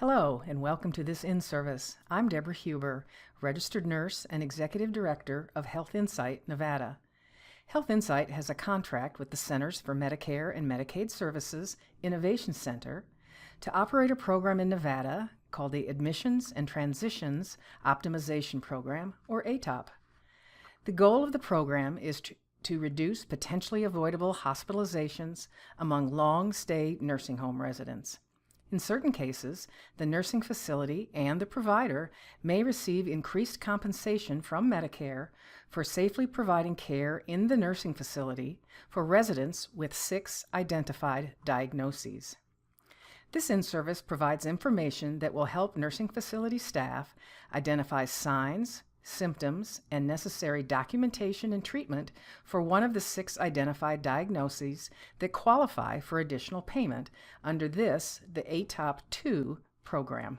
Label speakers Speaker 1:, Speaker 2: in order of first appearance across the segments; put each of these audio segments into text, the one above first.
Speaker 1: Hello, and welcome to this in-service. I'm Deborah Huber, registered nurse and executive director of Health Insight, Nevada. Health Insight has a contract with the Centers for Medicare and Medicaid Services Innovation Center to operate a program in Nevada called the Admissions and Transitions Optimization Program, or ATOP. The goal of the program is to reduce potentially avoidable hospitalizations among long-stay nursing home residents. In certain cases, the nursing facility and the provider may receive increased compensation from Medicare for safely providing care in the nursing facility for residents with 6 identified diagnoses. This in-service provides information that will help nursing facility staff identify signs, symptoms, and necessary documentation and treatment for one of the 6 identified diagnoses that qualify for additional payment under the ATOP 2 program.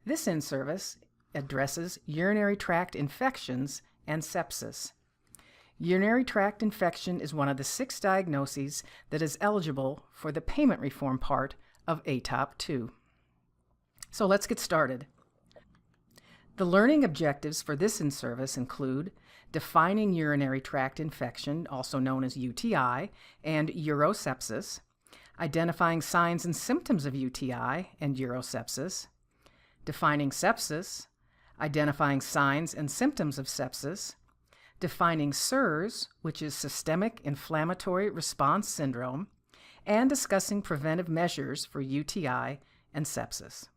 Speaker 1: This in-service addresses urinary tract infections and sepsis. Urinary tract infection is one of the 6 diagnoses that is eligible for the payment reform part of ATOP 2. So let's get started. The learning objectives for this in-service include defining urinary tract infection, also known as UTI, and urosepsis, identifying signs and symptoms of UTI and urosepsis, defining sepsis, identifying signs and symptoms of sepsis, defining SIRS, which is Systemic Inflammatory Response Syndrome, and discussing preventive measures for UTI and sepsis.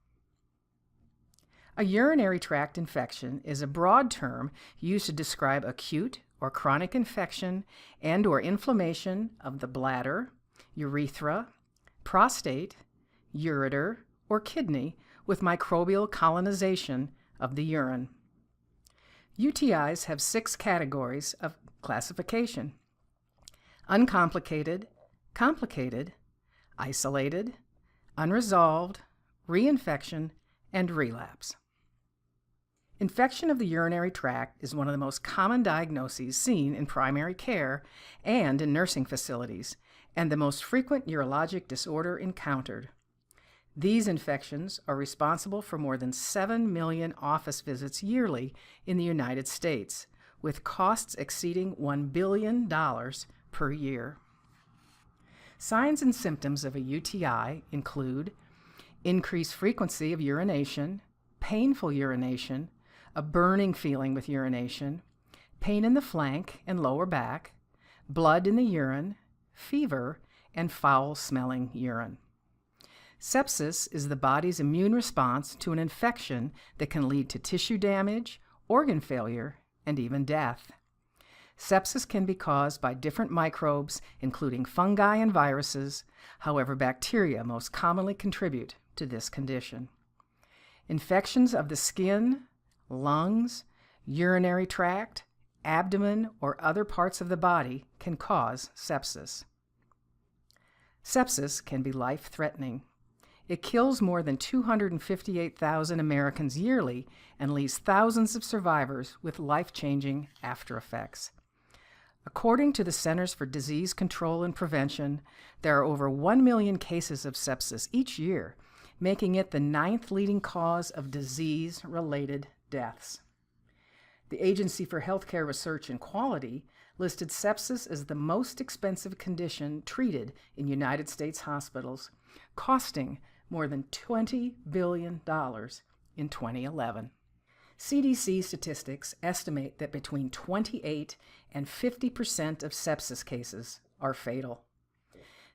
Speaker 1: A urinary tract infection is a broad term used to describe acute or chronic infection and/or inflammation of the bladder, urethra, prostate, ureter, or kidney with microbial colonization of the urine. UTIs have 6 categories of classification: uncomplicated, complicated, isolated, unresolved, reinfection, and relapse. Infection of the urinary tract is one of the most common diagnoses seen in primary care and in nursing facilities, and the most frequent urologic disorder encountered. These infections are responsible for more than 7 million office visits yearly in the United States, with costs exceeding $1 billion per year. Signs and symptoms of a UTI include increased frequency of urination, painful urination, a burning feeling with urination, pain in the flank and lower back, blood in the urine, fever, and foul-smelling urine. Sepsis is the body's immune response to an infection that can lead to tissue damage, organ failure, and even death. Sepsis can be caused by different microbes, including fungi and viruses. However, bacteria most commonly contribute to this condition. Infections of the skin, lungs, urinary tract, abdomen, or other parts of the body can cause sepsis. Sepsis can be life-threatening. It kills more than 258,000 Americans yearly and leaves thousands of survivors with life-changing after-effects. According to the Centers for Disease Control and Prevention, there are over 1 million cases of sepsis each year, making it the 9th leading cause of disease-related deaths. The Agency for Healthcare Research and Quality listed sepsis as the most expensive condition treated in United States hospitals, costing more than $20 billion in 2011. CDC statistics estimate that between 28% and 50% of sepsis cases are fatal.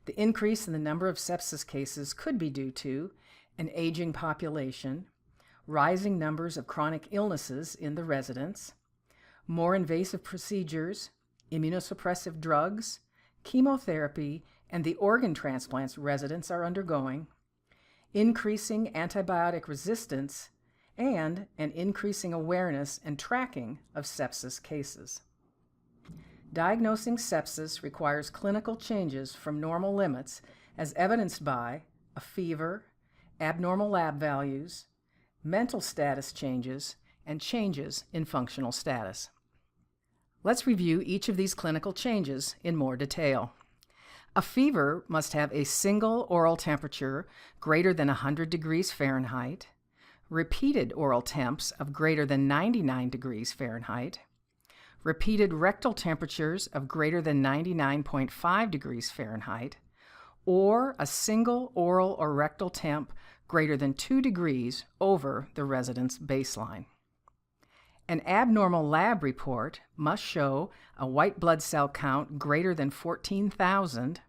Speaker 1: The increase in the number of sepsis cases could be due to an aging population, rising numbers of chronic illnesses in the residents, more invasive procedures, immunosuppressive drugs, chemotherapy, and the organ transplants residents are undergoing, increasing antibiotic resistance, and an increasing awareness and tracking of sepsis cases. Diagnosing sepsis requires clinical changes from normal limits as evidenced by a fever, abnormal lab values, mental status changes, and changes in functional status. Let's review each of these clinical changes in more detail. A fever must have a single oral temperature greater than 100 degrees Fahrenheit, repeated oral temps of greater than 99 degrees Fahrenheit, repeated rectal temperatures of greater than 99.5 degrees Fahrenheit, or a single oral or rectal temp greater than 2 degrees over the resident's baseline. An abnormal lab report must show a white blood cell count greater than 14,000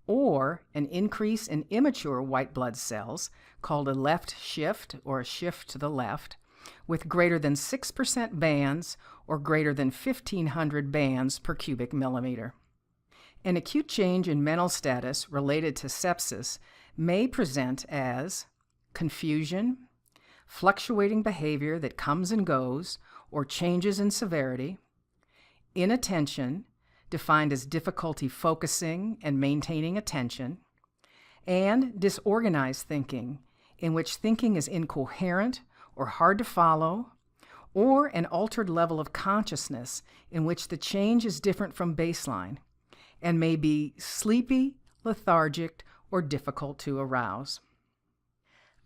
Speaker 1: or an increase in immature white blood cells called a left shift or a shift to the left with greater than 6% bands or greater than 1,500 bands per cubic millimeter. An acute change in mental status related to sepsis may present as confusion, fluctuating behavior that comes and goes or changes in severity, inattention, defined as difficulty focusing and maintaining attention, and disorganized thinking, in which thinking is incoherent or hard to follow, or an altered level of consciousness in which the change is different from baseline and may be sleepy, lethargic, or difficult to arouse.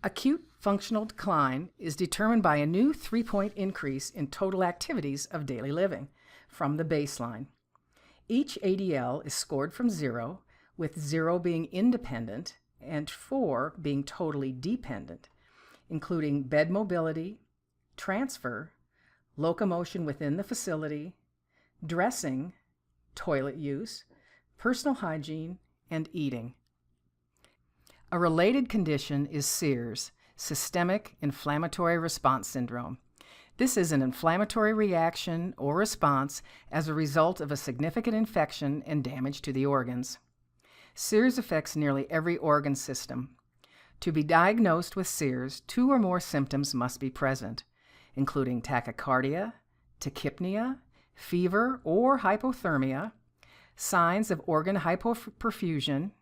Speaker 1: Acute functional decline is determined by a new 3-point increase in total activities of daily living from the baseline. Each ADL is scored from 0, with 0 being independent and 4 being totally dependent, including bed mobility, transfer, locomotion within the facility, dressing, toilet use, personal hygiene, and eating. A related condition is SIRS, Systemic Inflammatory Response Syndrome. This is an inflammatory reaction or response as a result of a significant infection and damage to the organs. SIRS affects nearly every organ system. To be diagnosed with SIRS, 2 or more symptoms must be present, including tachycardia, tachypnea, fever or hypothermia, signs of organ hypoperfusion,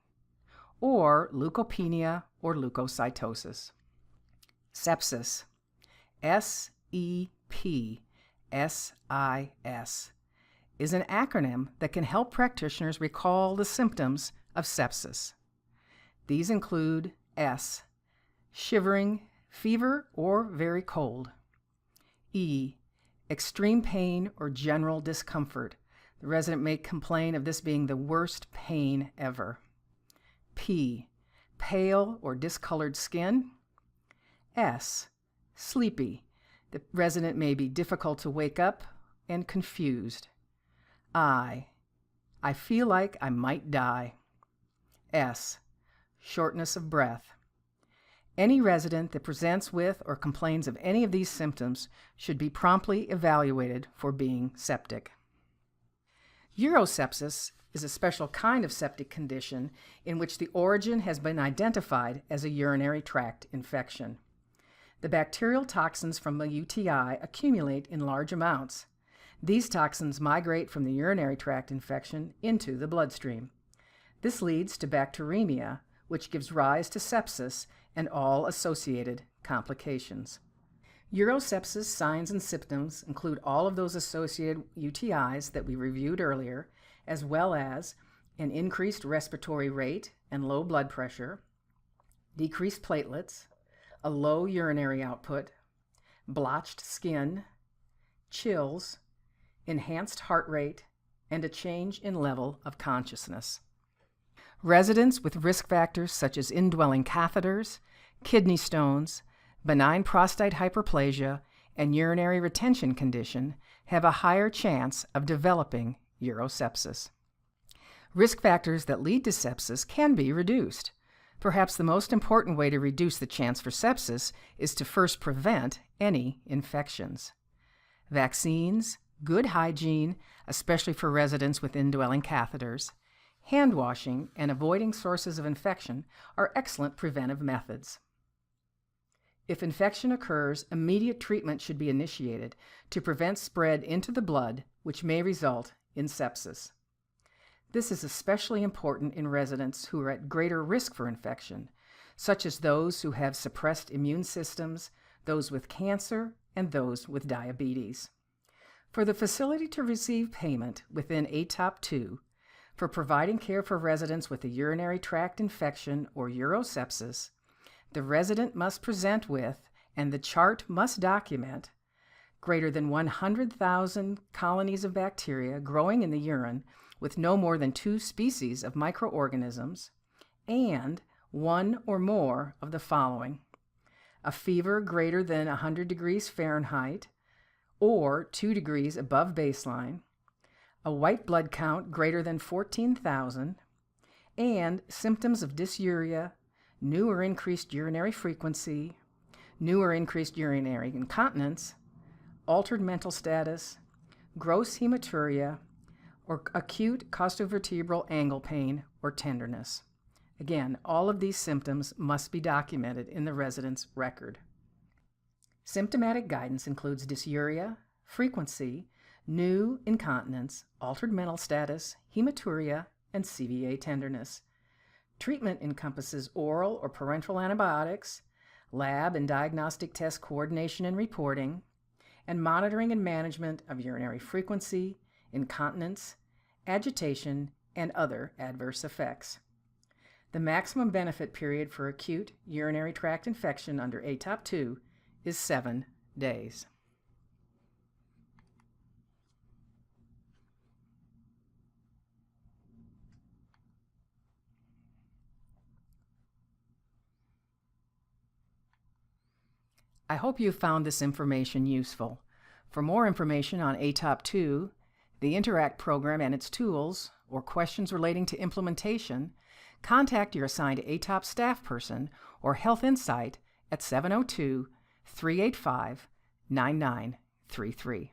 Speaker 1: or leukopenia or leukocytosis. Sepsis, S-E-P-S-I-S, is an acronym that can help practitioners recall the symptoms of sepsis. These include S, shivering, fever, or very cold. E, extreme pain or general discomfort. The resident may complain of this being the worst pain ever. P, pale or discolored skin. S, sleepy. The resident may be difficult to wake up and confused. I feel like I might die. S, shortness of breath. Any resident that presents with or complains of any of these symptoms should be promptly evaluated for being septic. Urosepsis is a special kind of septic condition in which the origin has been identified as a urinary tract infection. The bacterial toxins from the UTI accumulate in large amounts. These toxins migrate from the urinary tract infection into the bloodstream. This leads to bacteremia, which gives rise to sepsis and all associated complications. Urosepsis signs and symptoms include all of those associated UTIs that we reviewed earlier, as well as an increased respiratory rate and low blood pressure, decreased platelets, a low urinary output, blotched skin, chills, enhanced heart rate, and a change in level of consciousness. Residents with risk factors such as indwelling catheters, kidney stones, benign prostate hyperplasia, and urinary retention condition have a higher chance of developing urosepsis. Risk factors that lead to sepsis can be reduced. Perhaps the most important way to reduce the chance for sepsis is to first prevent any infections. Vaccines, good hygiene, especially for residents with indwelling catheters, hand washing, and avoiding sources of infection are excellent preventive methods. If infection occurs, immediate treatment should be initiated to prevent spread into the blood, which may result in sepsis. This is especially important in residents who are at greater risk for infection, such as those who have suppressed immune systems, those with cancer, and those with diabetes. For the facility to receive payment within ATOP 2, For providing care for residents with a urinary tract infection or urosepsis, the resident must present with, and the chart must document, greater than 100,000 colonies of bacteria growing in the urine with no more than 2 species of microorganisms, and 1 or more of the following: a fever greater than 100 degrees Fahrenheit or 2 degrees above baseline, a white blood count greater than 14,000, and symptoms of dysuria, new or increased urinary frequency, new or increased urinary incontinence, altered mental status, gross hematuria, or acute costovertebral angle pain or tenderness. Again, all of these symptoms must be documented in the resident's record. Symptomatic guidance includes dysuria, frequency, new incontinence, altered mental status, hematuria, and CVA tenderness. Treatment encompasses oral or parenteral antibiotics, lab and diagnostic test coordination and reporting, and monitoring and management of urinary frequency, incontinence, agitation, and other adverse effects. The maximum benefit period for acute urinary tract infection under ATOP 2 is 7 days. I hope you found this information useful. For more information on ATOP 2, the Interact program and its tools, or questions relating to implementation, contact your assigned ATOP staff person or Health Insight at 702-385-9933.